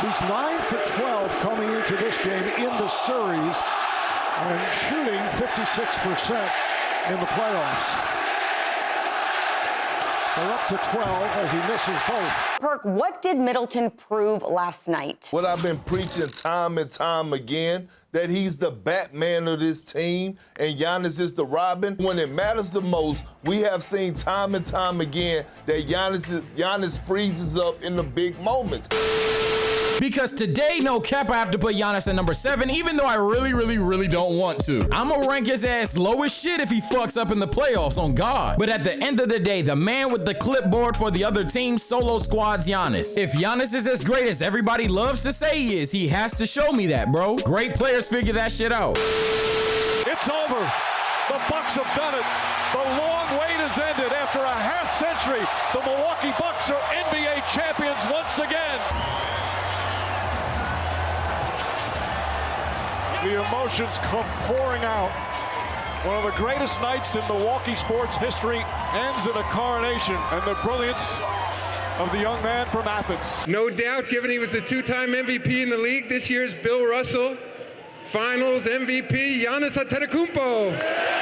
He's 9 for 12 coming into this game in the series and shooting 56% in the playoffs. They're up to 12 as he misses both. Perk, what did Middleton prove last night? What I've been preaching time and time again, that he's the Batman of this team and Giannis is the Robin. When it matters the most, we have seen time and time again that Giannis freezes up in the big moments. Because today, no cap, I have to put Giannis at number 7, even though I really don't want to. I'm gonna rank his ass low as shit if he fucks up in the playoffs, on God. But at the end of the day, the man with the clipboard for the other team solo squad's Giannis. If Giannis is as great as everybody loves to say he is, he has to show me that, bro. Great players figure that shit out. It's over. The Bucks have done it. The long wait has ended. After a half century, the Milwaukee Bucks are NBA champions once again. The emotions come pouring out. One of the greatest nights in Milwaukee sports history ends in a coronation and the brilliance of the young man from Athens. No doubt, given he was the two-time MVP in the league, this year's Bill Russell, Finals MVP, Giannis Antetokounmpo.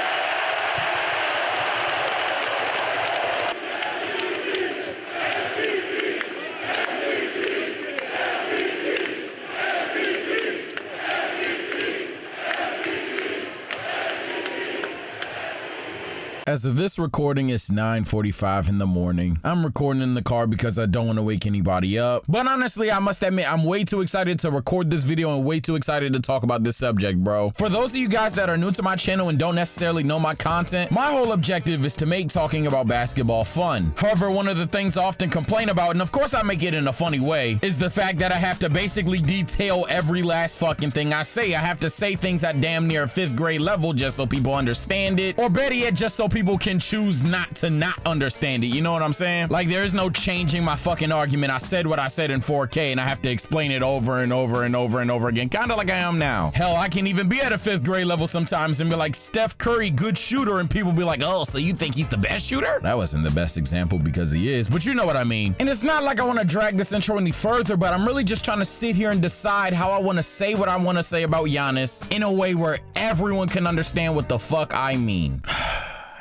As of this recording, it's 9:45 in the morning. I'm recording in the car because I don't want to wake anybody up. But honestly, I must admit, I'm way too excited to record this video and way too excited to talk about this subject, bro. For those of you guys that are new to my channel and don't necessarily know my content, my whole objective is to make talking about basketball fun. However, one of the things I often complain about, and of course I make it in a funny way, is the fact that I have to basically detail every last fucking thing I say. I have to say things at damn near 5th grade level just so people understand it, or better yet, just so people can choose not to not understand it. You know what I'm saying? Like, there is no changing my fucking argument. I said what I said in 4K and I have to explain it over and over and over and over again, kind of like I am now. Hell, I can even be at a 5th grade level sometimes and be like, Steph Curry, good shooter, and people be like, oh, so you think he's the best shooter? That wasn't the best example because he is, but you know what I mean. And it's not like I want to drag this intro any further, but I'm really just trying to sit here and decide how I want to say what I want to say about Giannis in a way where everyone can understand what the fuck I mean.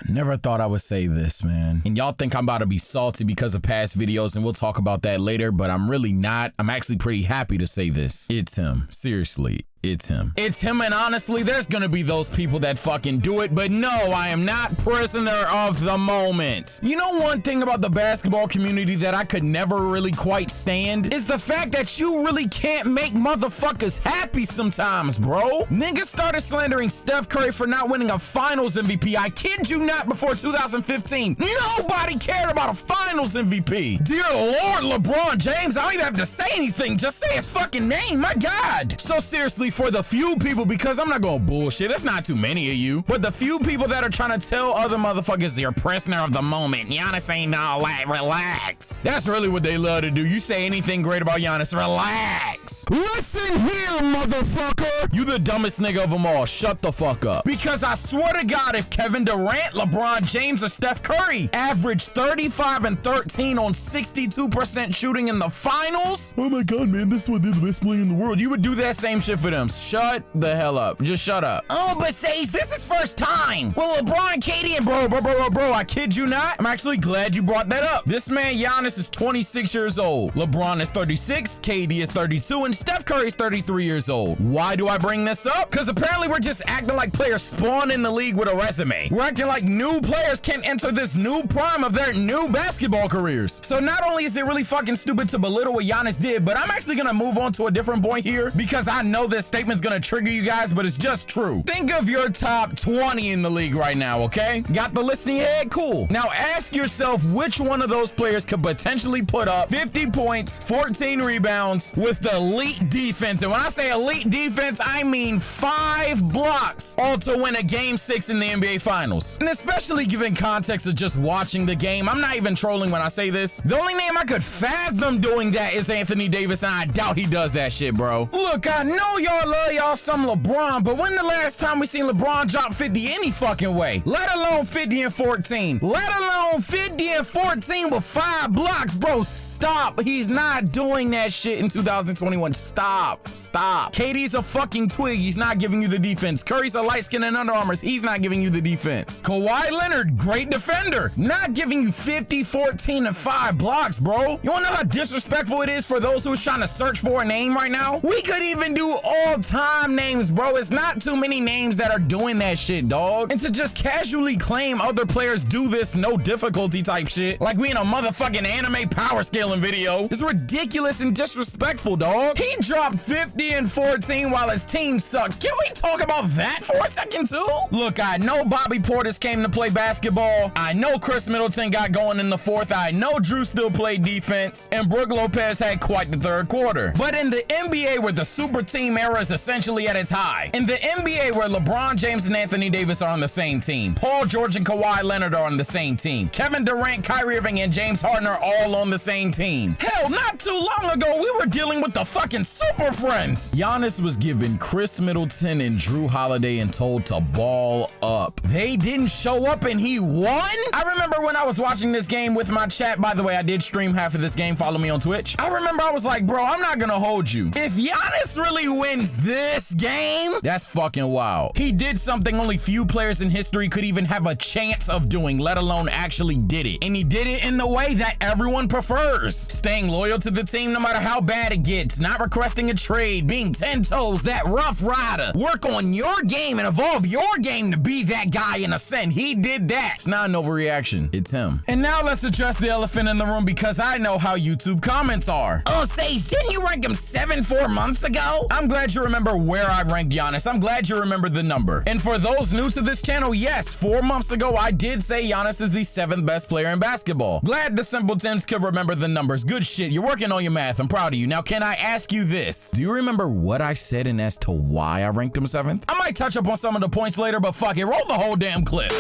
Never thought I would say this, man. And y'all think I'm about to be salty because of past videos, and we'll talk about that later, but I'm really not. I'm actually pretty happy to say this. It's him. Seriously. It's him. It's him, and honestly, there's gonna be those people that fucking do it, but no, I am not prisoner of the moment. You know, one thing about the basketball community that I could never really quite stand is the fact that you really can't make motherfuckers happy sometimes, bro. Niggas started slandering Steph Curry for not winning a Finals MVP. I kid you not, before 2015. Nobody cared about a Finals MVP. Dear Lord, LeBron James, I don't even have to say anything. Just say his fucking name, my God. So seriously, for the few people, because I'm not gonna bullshit, it's not too many of you, but the few people that are trying to tell other motherfuckers you're prisoner of the moment, Giannis ain't all that, relax. That's really what they love to do. You say anything great about Giannis, relax. Listen here, motherfucker. You the dumbest nigga of them all. Shut the fuck up. Because I swear to God, if Kevin Durant, LeBron James, or Steph Curry averaged 35 and 13 on 62% shooting in the finals, oh my God, man, this is what they're the best player in the world, you would do that same shit for them. Shut the hell up. Just shut up. Oh, but Sage, this is first time. Well, LeBron, KD, and bro, I kid you not. I'm actually glad you brought that up. This man, Giannis, is 26 years old. LeBron is 36, KD is 32, and Steph Curry is 33 years old. Why do I bring this up? Because apparently we're just acting like players spawn in the league with a resume. We're acting like new players can enter this new prime of their new basketball careers. So not only is it really fucking stupid to belittle what Giannis did, but I'm actually gonna move on to a different point here because I know this statement's gonna trigger you guys, but it's just true. Think of your top 20 in the league right now, okay? Got the list in your head? Cool. Now ask yourself which one of those players could potentially put up 50 points, 14 rebounds with elite defense. And when I say elite defense, I mean 5 blocks, all to win a game 6 in the NBA Finals. And especially given context of just watching the game, I'm not even trolling when I say this. The only name I could fathom doing that is Anthony Davis, and I doubt he does that shit, bro. Look, I know y'all y'all love y'all some LeBron, but when the last time we seen LeBron drop 50 any fucking way? Let alone 50 and 14. Let alone 50 and 14 with 5 blocks, bro. Stop. He's not doing that shit in 2021. Stop. KD's a fucking twig. He's not giving you the defense. Curry's a light skin and Under Armours. He's not giving you the defense. Kawhi Leonard, great defender. Not giving you 50, 14, and 5 blocks, bro. You wanna know how disrespectful it is for those who's trying to search for a name right now? We could even do all-time names, bro. It's not too many names that are doing that shit, dog. And to just casually claim other players do this no difficulty type shit, like we in a motherfucking anime power scaling video, is ridiculous and disrespectful, dog. He dropped 50 and 14 while his team sucked. Can we talk about that for a second too? Look, I know Bobby Portis came to play basketball. I know Chris Middleton got going in the fourth. I know Drew still played defense. And Brook Lopez had quite the third quarter. But in the NBA where the super team era is essentially at its high, in the NBA where LeBron James and Anthony Davis are on the same team, Paul George and Kawhi Leonard are on the same team, Kevin Durant, Kyrie Irving, and James Harden are all on the same team. Hell, not too long ago, we were dealing with the fucking super friends. Giannis was given Chris Middleton and Drew Holiday and told to ball up. They didn't show up and he won? I remember when I was watching this game with my chat. By the way, I did stream half of this game. Follow me on Twitch. I remember I was like, bro, I'm not gonna hold you. If Giannis really wins this game, that's fucking wild. He did something only few players in history could even have a chance of doing, let alone actually did it. And he did it in the way that everyone prefers. Staying loyal to the team no matter how bad it gets, not requesting a trade, being 10 toes, that rough rider. Work on your game and evolve your game to be that guy in a sense. He did that. It's not an overreaction. It's him. And now let's address the elephant in the room, because I know how YouTube comments are. Oh, Sage, didn't you rank him 4 months ago? I'm glad you remember where I ranked Giannis. I'm glad you remember the number. And for those new to this channel, yes, 4 months ago, I did say Giannis is the 7th best player in basketball. Glad the simpletons could remember the numbers. Good shit. You're working on your math. I'm proud of you. Now, can I ask you this? Do you remember what I said and as to why I ranked him 7th? I might touch up on some of the points later, but fuck it. Roll the whole damn clip.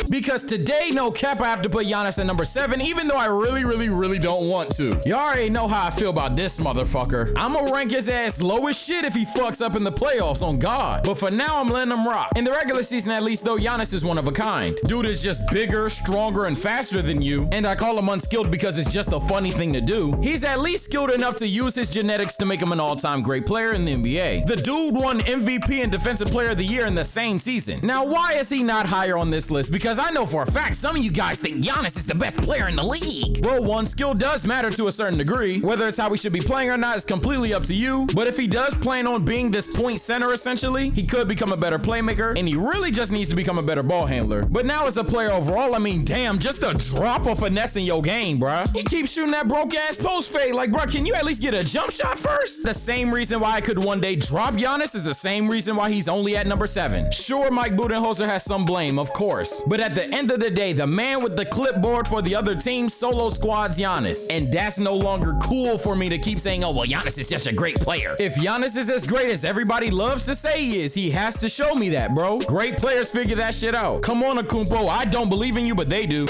Because today, no cap, I have to put Giannis at number 7, even though I really don't want to. You already know how I feel about this motherfucker. I'ma rank his ass low as shit if he fucks up in the playoffs, on God. But for now, I'm letting him rock. In the regular season, at least, though, Giannis is one of a kind. Dude is just bigger, stronger, and faster than you. And I call him unskilled because it's just a funny thing to do. He's at least skilled enough to use his genetics to make him an all-time great player in the NBA. The dude won MVP and Defensive Player of the Year in the same season. Now, why is he not higher on this list? Because I know for a fact some of you guys think Giannis is the best player in the league. Well, one, skill does matter to a certain degree. Whether it's how we should be playing or not is completely up to you. But if he does plan on being this point center, essentially, he could become a better playmaker, and he really just needs to become a better ball handler. But now as a player overall, I mean, damn, just a drop of finesse in your game, bruh. He keeps shooting that broke-ass post fade. Like, bruh, can you at least get a jump shot first? The same reason why I could one day drop Giannis is the same reason why he's only at number 7. Sure, Mike Budenholzer has some blame, of course. But at the end of the day, the man with the clipboard for the other team solo squads Giannis. And that's no longer cool for me to keep saying, oh, well, Giannis is just a great player. If Giannis is as great as everybody loves to say he is, he has to show me that, bro. Great players figure that shit out. Come on, Antetokounmpo. I don't believe in you, but they do.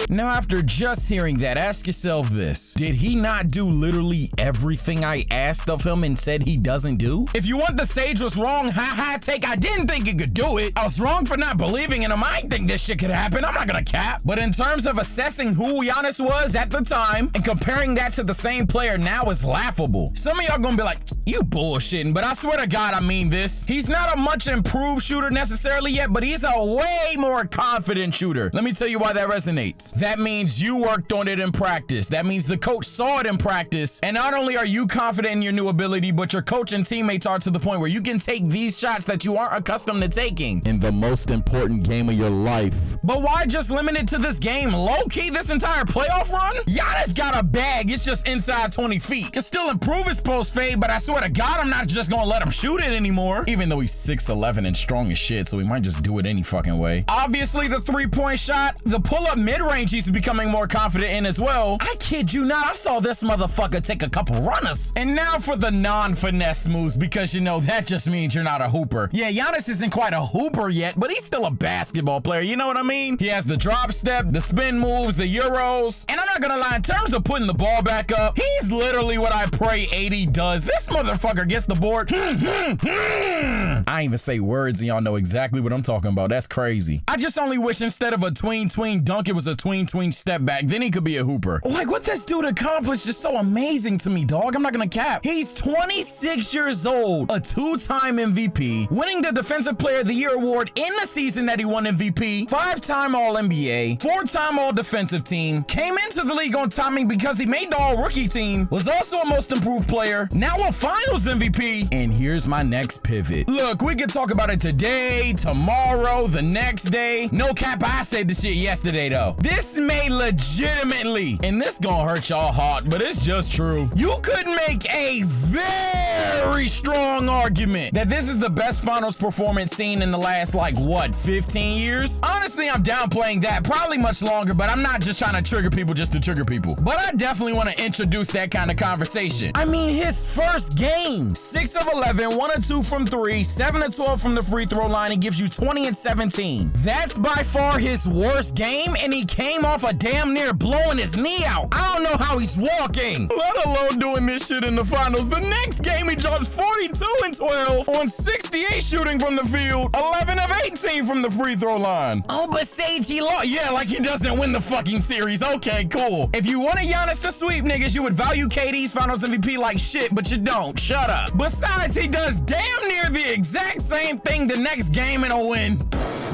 Now, after just hearing that, ask yourself this. Did he not do literally everything I asked of him and said he doesn't do? If you want the Sage was wrong, take, I didn't think he could do it. I was wrong for not believing in him. I didn't think this shit could happen. I'm not gonna cap. But in terms of assessing who Giannis was at the time and comparing that to the same player now is laughable. Some of y'all gonna be like, you bullshitting, but I swear to God, I mean this. He's not a much improved shooter necessarily yet, but he's a way more confident shooter. Let me tell you why that resonates. That means you worked on it in practice. That means the coach saw it in practice. And not only are you confident in your new ability, but your coach and teammates are to the point where you can take these shots that you aren't accustomed to taking in the most important game of your life. But why just limit it to this game? Low-key, this entire playoff run? Giannis got a bag. It's just inside 20 feet. Can still improve his post fade, but I swear to God, I'm not just gonna let him shoot it anymore. Even though he's 6'11 and strong as shit, so he might just do it any fucking way. Obviously, the three-point shot, the pull-up mid-range he's becoming more confident in as well. I kid you not, I saw this motherfucker take a couple runners. And now for the non-finesse moves, because you know, that just means you're not a hooper. Yeah, Giannis isn't quite a hooper yet, but he's still a basketball player, you know what I mean? He has the drop step, the spin moves, the euros. And I'm not gonna lie, in terms of putting the ball back up, he's literally what I pray AD does. This motherfucker motherfucker gets the board. I ain't even say words and y'all know exactly what I'm talking about. That's crazy. I just only wish instead of a tween dunk, it was a tween step back. Then he could be a hooper. Like, what this dude accomplished is so amazing to me, dog. I'm not gonna cap. He's 26 years old, a 2-time MVP, winning the Defensive Player of the Year award in the season that he won MVP, 5-time All-NBA, 4-time All-Defensive Team, came into the league on timing because he made the All-Rookie team, was also a Most Improved Player, now a Finals MVP, and here's my next pivot. Look, we can talk about it today, tomorrow, the next day. No cap, I said the shit yesterday though. This may legitimately, and this gonna hurt y'all heart, but it's just true. You could make a very strong argument that this is the best finals performance seen in the last, like, what, 15 years? Honestly, I'm downplaying that, probably much longer, but I'm not just trying to trigger people just to trigger people. But I definitely want to introduce that kind of conversation. I mean, his first game, 6 of 11, 1 of 2 from 3, 7 of 12 from the free throw line, and gives you 20 and 17. That's by far his worst game, and he came off a damn near blowing his knee out. I don't know how he's walking, let alone doing this shit in the finals. The next game, he drops 42 and 12 on 68 shooting from the field, 11 of 18 from the free throw line. Oh, but Sage, he lost. Yeah, like he doesn't win the fucking series. Okay, cool. If you wanted Giannis to sweep niggas, you would value KD's finals MVP like shit, but you don't. Shut up. Besides, he does damn near the exact same thing the next game and a win.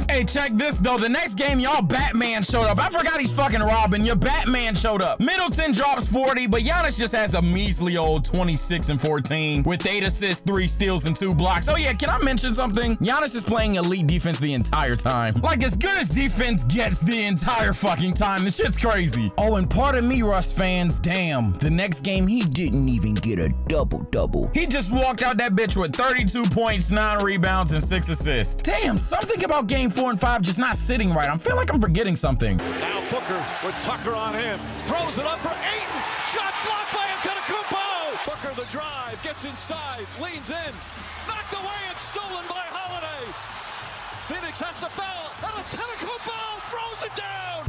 Hey, check this though. The next game, y'all Batman showed up. I forgot he's fucking Robin. Your Batman showed up. Middleton drops 40, but Giannis just has a measly old 26 and 14 with 8 assists, 3 steals, and 2 blocks. Oh yeah, can I mention something? Giannis is playing elite defense the entire time. Like, as good as defense gets the entire fucking time. This shit's crazy. Oh, and pardon me, Russ fans. Damn, the next game, he didn't even get a double-double. He just walked out that bitch with 32 points, 9 rebounds, and 6 assists. Damn, something about game 4 and 5 just not sitting right. I feel like I'm forgetting something. Now Booker with Tucker on him. Throws it up for Ayton. Shot blocked by Antetokounmpo. Booker the drive, gets inside, leans in. Knocked away and stolen by Holiday. Phoenix has to foul. And Antetokounmpo throws it down.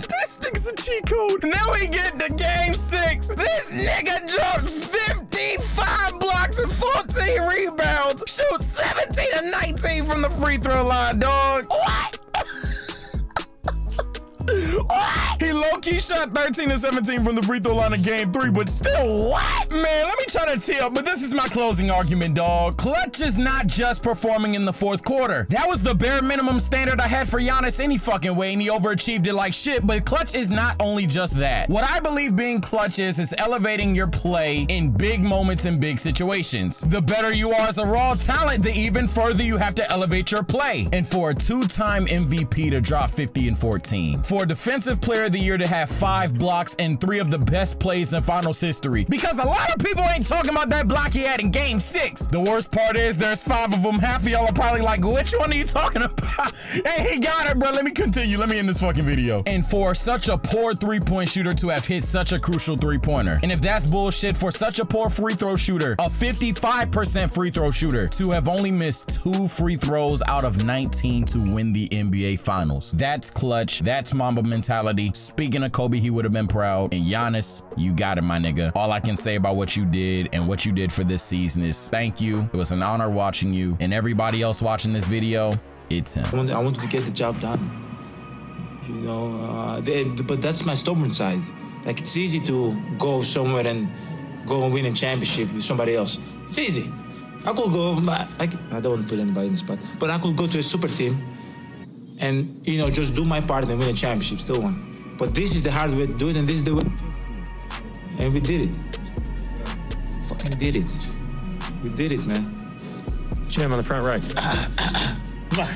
This nigga's a cheat code. Now we get to game 6. This nigga dropped 55 blocks and 14 rebounds. Shoots 17 and 19 from the free throw line, dog. What? What? He low-key shot 13 and 17 from the free throw line in game 3, but still, what? Man, let me try to tee up, but this is my closing argument, dog. Clutch is not just performing in the 4th quarter. That was the bare minimum standard I had for Giannis any fucking way, and he overachieved it like shit, but Clutch is not only just that. What I believe being Clutch is elevating your play in big moments and big situations. The better you are as a raw talent, the even further you have to elevate your play. And for a 2-time MVP to drop 50 and 14, for a Defensive Player of the Year to have 5 blocks and 3 of the best plays in finals history, because a lot of people ain't talking about that block he had in game 6. The worst part is there's 5 of them. Half of y'all are probably like, which one are you talking about? Hey, he got it, bro. Let me continue. Let me end this fucking video. And for such a poor 3-point shooter to have hit such a crucial 3-pointer, and if that's bullshit, for such a poor free throw shooter, a 55% free throw shooter, to have only missed 2 free throws out of 19 to win the NBA Finals. That's clutch. That's Mamba mentality. Speaking of Kobe, he would have been proud. And Giannis, you got it, my nigga. All I can say about what you did and what you did for this season is thank you. It was an honor watching you, and everybody else watching this video, it's him. I wanted to get the job done. You know, but that's my stubborn side. Like, it's easy to go somewhere and go and win a championship with somebody else. It's easy. I could go, I don't want to put anybody in the spot, but I could go to a super team and, you know, just do my part and win a championship, still won. But this is the hard way to do it, and this is the way. And we did it. Fucking did it. We did it, man. Jim on the front right. Come on.